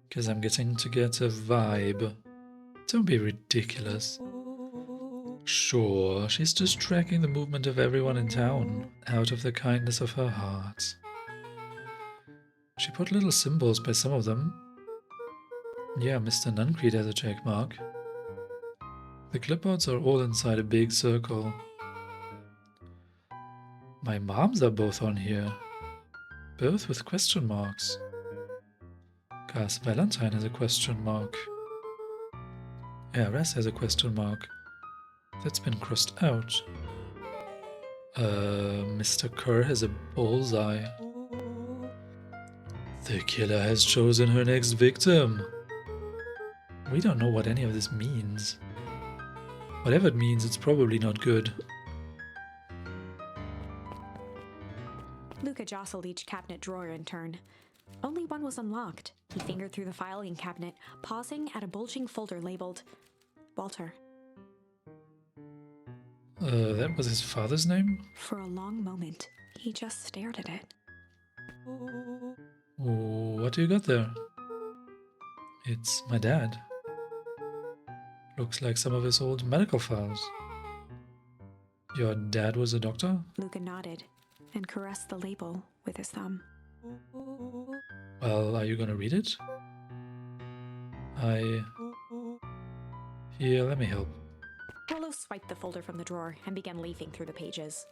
'Cause I'm getting to get a vibe. Don't be ridiculous. Sure, she's just tracking the movement of everyone in town, out of the kindness of her heart. She put little symbols by some of them. Yeah, Mr. Nuncreed has a check mark. The clipboards are all inside a big circle. My moms are both on here. Both with question marks. Gus Valentine has a question mark. Heiress has a question mark. That's been crossed out. Mr. Kerr has a bullseye. The killer has chosen her next victim. We don't know what any of this means. Whatever it means, it's probably not good. Luca jostled each cabinet drawer in turn. Only one was unlocked. He fingered through the filing cabinet, pausing at a bulging folder labeled Walter. That was his father's name? For a long moment, he just stared at it. What do you got there? It's my dad. Looks like some of his old medical files. Your dad was a doctor? Luca nodded and caressed the label with his thumb. Well, are you gonna read it? Here, let me help. Rollo swiped the folder from the drawer and began leafing through the pages.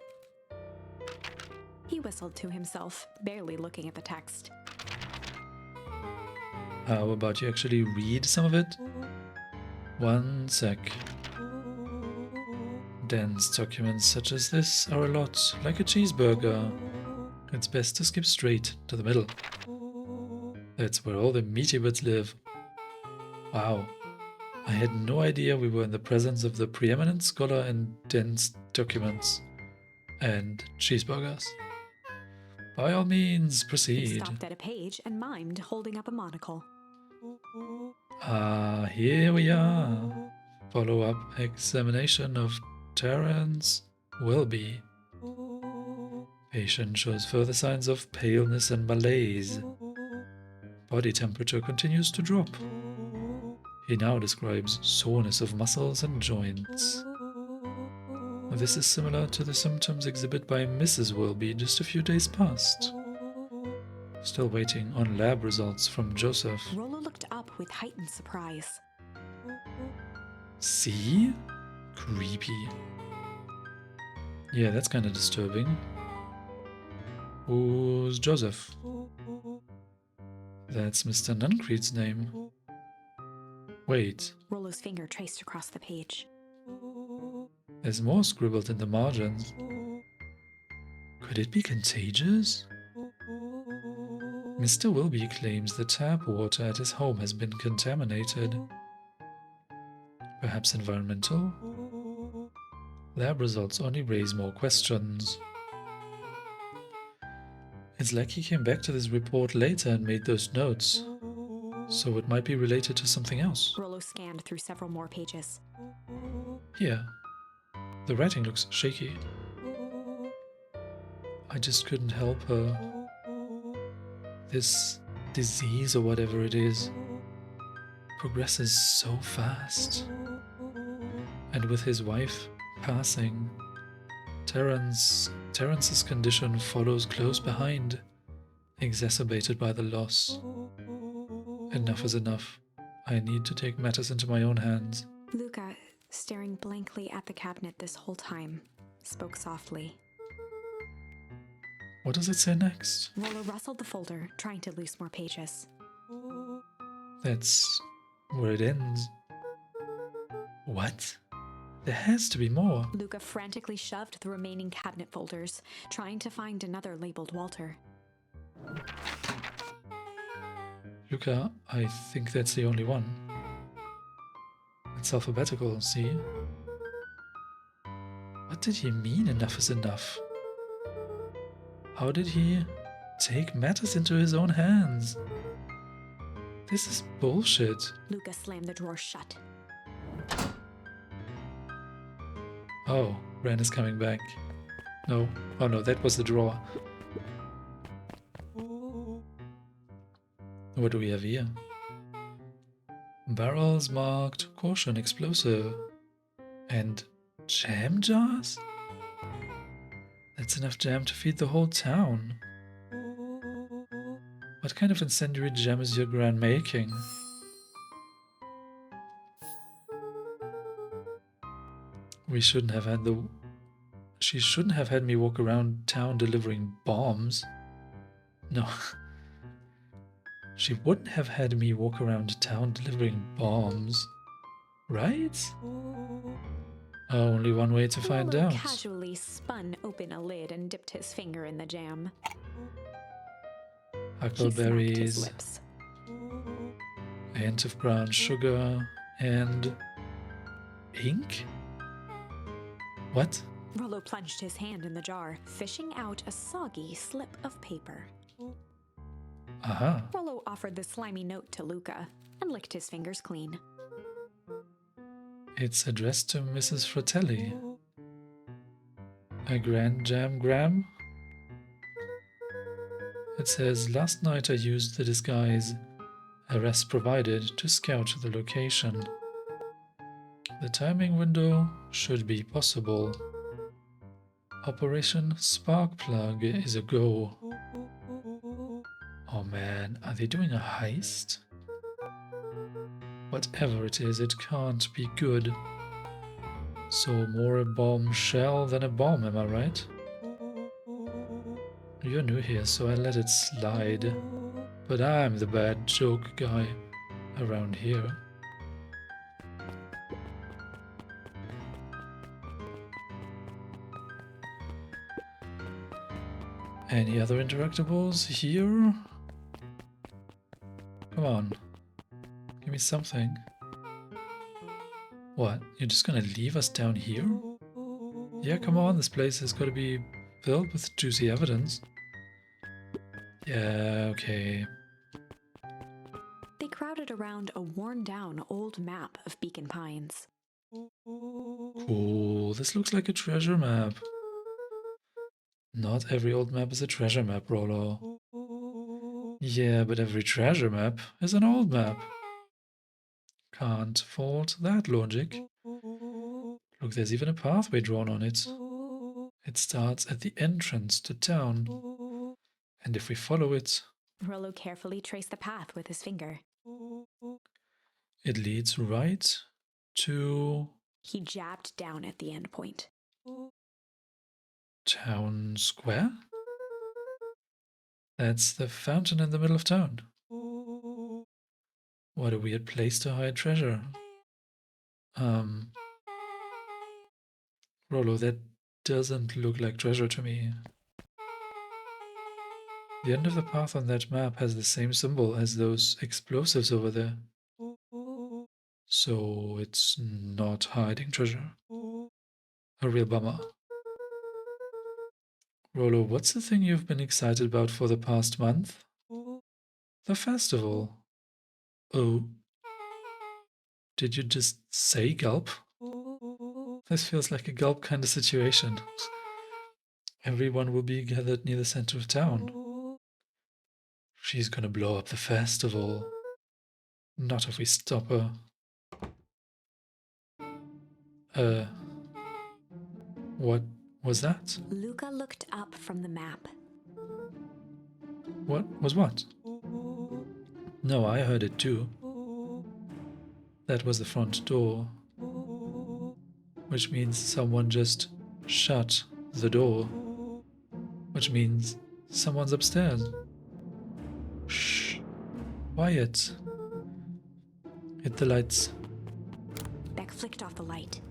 He whistled to himself, barely looking at the text. How about you actually read some of it? One sec. Dense documents such as this are a lot like a cheeseburger. It's best to skip straight to the middle. That's where all the meaty bits live. Wow. I had no idea we were in the presence of the preeminent scholar in dense documents and cheeseburgers. By all means, He proceed. stopped at a page and mimed, holding up a monocle. Here we are. Follow-up examination of Terence Welby. Patient shows further signs of paleness and malaise. Body temperature continues to drop. He now describes soreness of muscles and joints. This is similar to the symptoms exhibited by Mrs. Welby just a few days past. Still waiting on lab results from Joseph. Rollo looked up with heightened surprise. See? Creepy. Yeah, that's kind of disturbing. Who's Joseph? That's Mr. Nuncreed's name. Wait, Rollo's finger traced across the page. there's more scribbled in the margins. Could it be contagious? Mr. Wilby claims the tap water at his home has been contaminated. Perhaps environmental? Lab results only raise more questions. It's like he came back to this report later and made those notes. So it might be related to something else. Rollo scanned through several more pages. Here. The writing looks shaky. I just couldn't help her. This disease or whatever it is progresses so fast. And with his wife passing, Terence's condition follows close behind, exacerbated by the loss. Enough is enough. I need to take matters into my own hands. Luca, staring blankly at the cabinet this whole time, spoke softly. What does it say next? Rollo rustled the folder, trying to loose more pages. That's where it ends. What? There has to be more. Luca frantically shoved the remaining cabinet folders, trying to find another labeled Walter. Luca, I think that's the only one. It's alphabetical, see? What did he mean enough is enough? How did he take matters into his own hands? This is bullshit. Luca slammed the drawer shut. Oh, Ren is coming back. No. Oh no, that was the drawer. What do we have here? Barrels marked caution explosive. And jam jars? That's enough jam to feed the whole town. What kind of incendiary jam is your gran making? We shouldn't have had the... She shouldn't have had me walk around town delivering bombs. No. She wouldn't have had me walk around town delivering bombs. Right? Only one way to find Rollo out. casually spun open a lid and dipped his finger in the jam. He smacked his Huckleberries, lips. a hint of brown sugar, and... ink? What? Rollo plunged his hand in the jar, fishing out a soggy slip of paper. Aha. Rollo offered the slimy note to Luca and licked his fingers clean. It's addressed to Mrs. Fratelli. A grand jam gram? It says, last night I used the disguise Arrest provided to scout the location. The timing window should be possible. Operation Sparkplug is a go. Oh man, are they doing a heist? Whatever it is, it can't be good. So more a bombshell than a bomb, am I right? You're new here, so I let it slide. But I'm the bad joke guy around here. Any other interactables here? Come on. Give me something. What? You're just gonna leave us down here? Yeah, come on, this place has gotta be filled with juicy evidence. Yeah, okay. They crowded around a worn-down old map of Beacon Pines. Cool, this looks like a treasure map. Not every old map is a treasure map, Rollo. Yeah, but every treasure map is an old map. Can't fault that logic. Look, there's even a pathway drawn on it. It starts at the entrance to town. And if we follow it, Rollo carefully traced the path with his finger. it leads right to He jabbed down at the end point. Town Square? That's the fountain in the middle of town. What a weird place to hide treasure. Rollo, that doesn't look like treasure to me. The end of the path on that map has the same symbol as those explosives over there. So it's not hiding treasure. A real bummer. Rollo, what's the thing you've been excited about for the past month? The festival. Oh. Did you just say gulp? This feels like a gulp kind of situation. Everyone will be gathered near the center of town. She's gonna blow up the festival. Not if we stop her. What was that? Luca looked up from the map. What was what? No, I heard it too. That was the front door. Which means someone just shut the door. Which means someone's upstairs. Shh. Quiet. Hit the lights. Beck flicked off the light,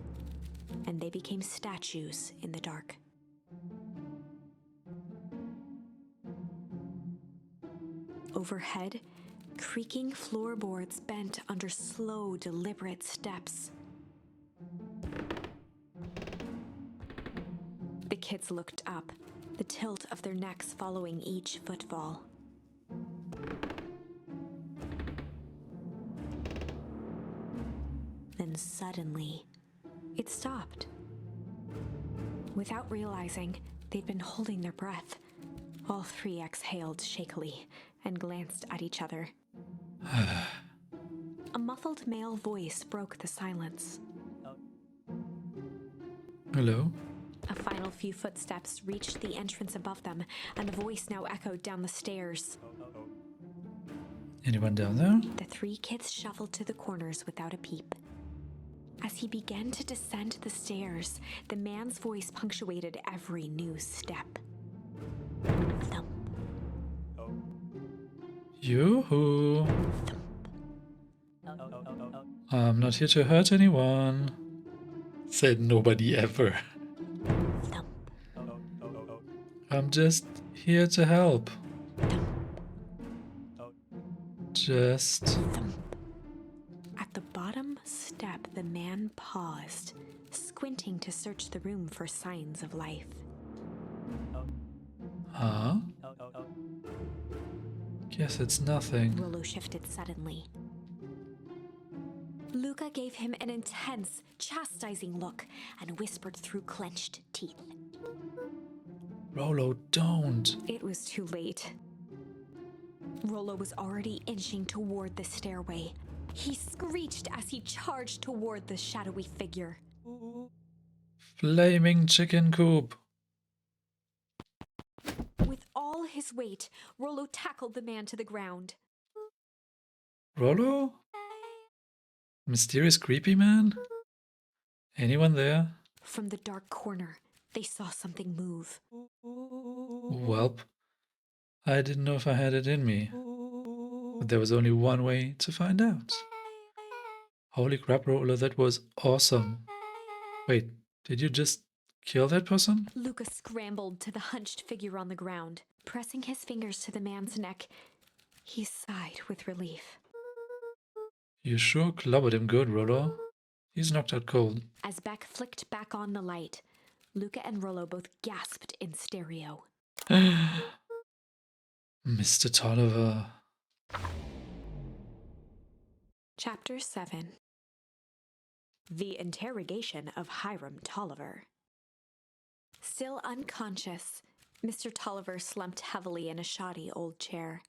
and they became statues in the dark. Overhead, creaking floorboards bent under slow, deliberate steps. The kids looked up, the tilt of their necks following each footfall. Then suddenly, it stopped. Without realizing, they'd been holding their breath. All three exhaled shakily and glanced at each other. A muffled male voice broke the silence. Hello? A final few footsteps reached the entrance above them, and the voice now echoed down the stairs. Anyone down there? The three kids shuffled to the corners without a peep. As he began to descend the stairs, the man's voice punctuated every new step. Thump, Yoo-hoo! I'm not here to hurt anyone. Said nobody ever. Thump, I'm just here to help. Just... thump. At the bottom step, the man paused, squinting to search the room for signs of life. Huh? Guess it's nothing. Rollo shifted suddenly. Luca gave him an intense, chastising look and whispered through clenched teeth. Rollo, don't. It was too late. Rollo was already inching toward the stairway. He screeched as he charged toward the shadowy figure. Flaming chicken coop. With all his weight, Rollo tackled the man to the ground. Rollo? Mysterious creepy man? Anyone there? From the dark corner, they saw something move. Welp. I didn't know if I had it in me. But there was only one way to find out. Holy crap, Rollo, that was awesome. Wait, did you just kill that person? Luca scrambled to the hunched figure on the ground. Pressing his fingers to the man's neck, he sighed with relief. You sure clobbered him good, Rollo. He's knocked out cold. As Beck flicked back on the light, Luca and Rollo both gasped in stereo. Mr. Tolliver. Chapter 7. The Interrogation of Hiram Tolliver. Still unconscious, Mr. Tolliver slumped heavily in a shoddy old chair.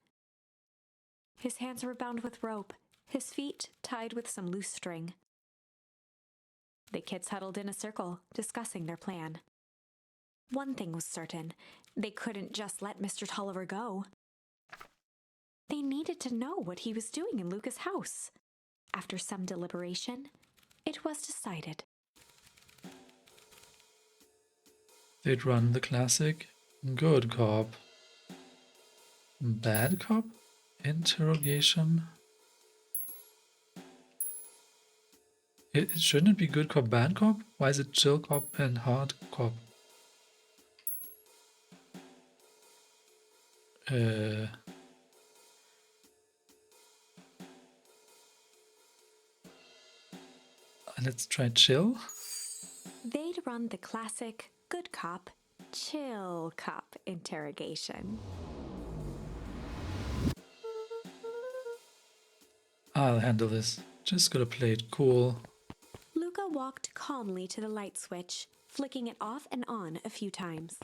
His hands were bound with rope, his feet tied with some loose string. The kids huddled in a circle, discussing their plan. One thing was certain, they couldn't just let Mr. Tolliver go. They needed to know what he was doing in Luca's house. After some deliberation, it was decided. They'd run the classic good cop, bad cop interrogation. It shouldn't be good cop, bad cop? Why is it chill cop and hard cop? Let's try chill. They'd run the classic good cop, chill cop interrogation. I'll handle this. Just gotta play it cool. Luca walked calmly to the light switch, flicking it off and on a few times.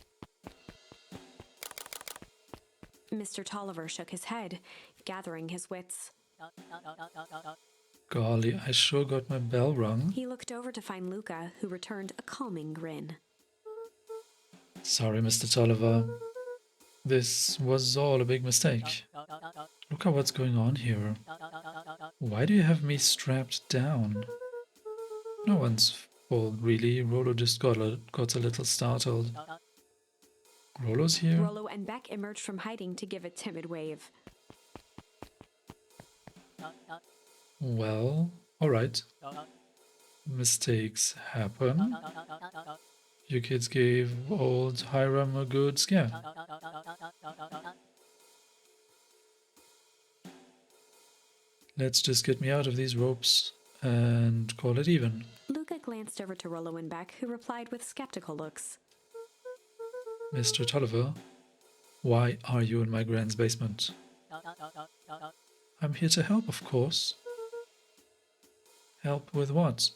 Mr. Tolliver shook his head, gathering his wits. Golly, I sure got my bell rung. He looked over to find Luca, who returned a calming grin. Sorry, Mr. Tolliver. This was all a big mistake. Look at what's going on here. Why do you have me strapped down? No one's fault, really. Rollo just got a little startled. Rollo's here? Rollo and Beck emerged from hiding to give a timid wave. Well, alright. Mistakes happen. You kids gave old Hiram a good scare. Let's just get me out of these ropes and call it even. Luca glanced over to Rollo and Beck, who replied with skeptical looks. Mr. Tolliver, why are you in my grand's basement? I'm here to help, of course. Help with what?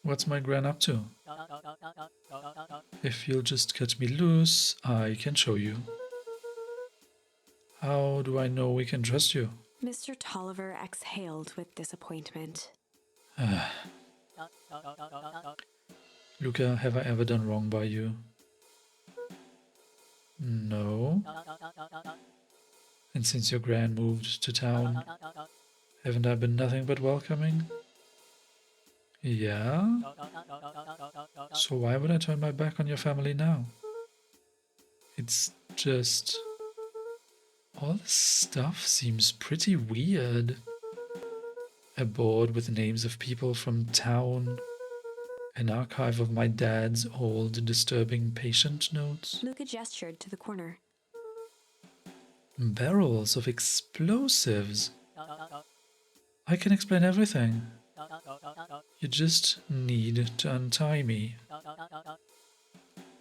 What's my gran up to? If you'll just cut me loose, I can show you. How do I know we can trust you? Mr. Tolliver exhaled with disappointment. Luca, have I ever done wrong by you? No. And since your gran moved to town, haven't I been nothing but welcoming? Yeah? So why would I turn my back on your family now? It's just... all this stuff seems pretty weird. A board with names of people from town. An archive of my dad's old disturbing patient notes. Luca gestured to the corner. Barrels of explosives. I can explain everything. You just need to untie me.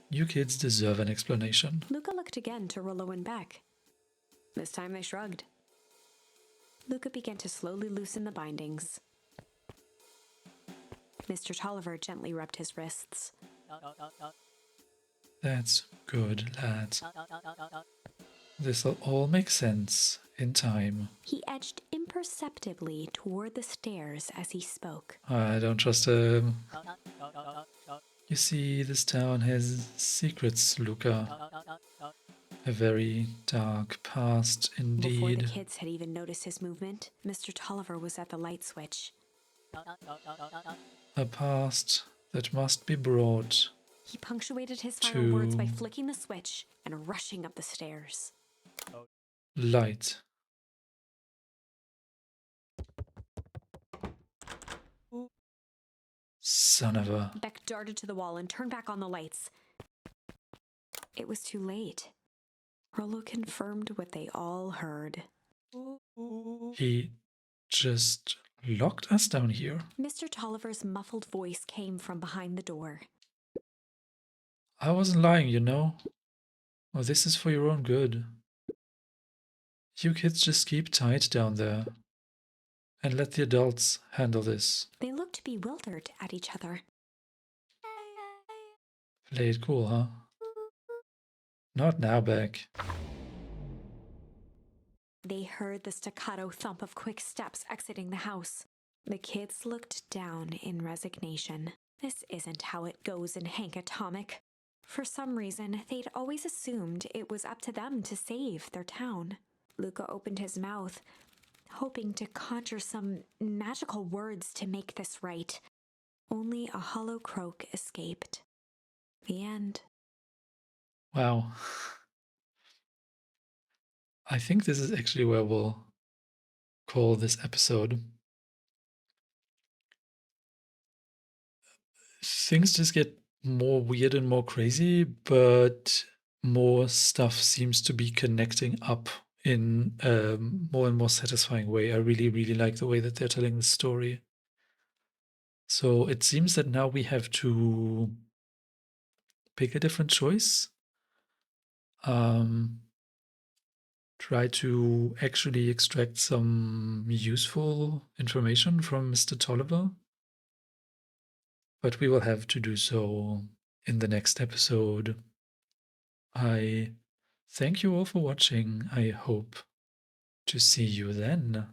You kids deserve an explanation. Luca looked again to Rollo and Beck. This time they shrugged. Luca began to slowly loosen the bindings. Mr. Tolliver gently rubbed his wrists. That's good, lads. This'll all make sense in time. He edged imperceptibly toward the stairs as he spoke. I don't trust him. You see, this town has secrets, Luca. A very dark past Before indeed. the kids had even noticed his movement, Mr. Tolliver was at the light switch. A past that must be brought. He punctuated his final words by To- flicking the switch and rushing up the stairs. Light. Son of a... Beck darted to the wall and turned back on the lights. It was too late. Rollo confirmed what they all heard. He just locked us down here. Mr. Tolliver's muffled voice came from behind the door. I wasn't lying, you know. Oh, this is for your own good. You kids just keep tight down there. And let the adults handle this. They looked bewildered at each other. Play it cool, huh? Not now, Beck. They heard the staccato thump of quick steps exiting the house. The kids looked down in resignation. This isn't how it goes in Hank Atomic. For some reason, they'd always assumed it was up to them to save their town. Luca opened his mouth, hoping to conjure some magical words to make this right. Only a hollow croak escaped. The end. Wow. I think this is actually where we'll call this episode. Things just get more weird and more crazy, but more stuff seems to be connecting up in a more and more satisfying way. I really, really like the way that they're telling the story. So it seems that now we have to pick a different choice. Try to actually extract some useful information from Mr. Tolliver. But we will have to do so in the next episode. I thank you all for watching. I hope to see you then.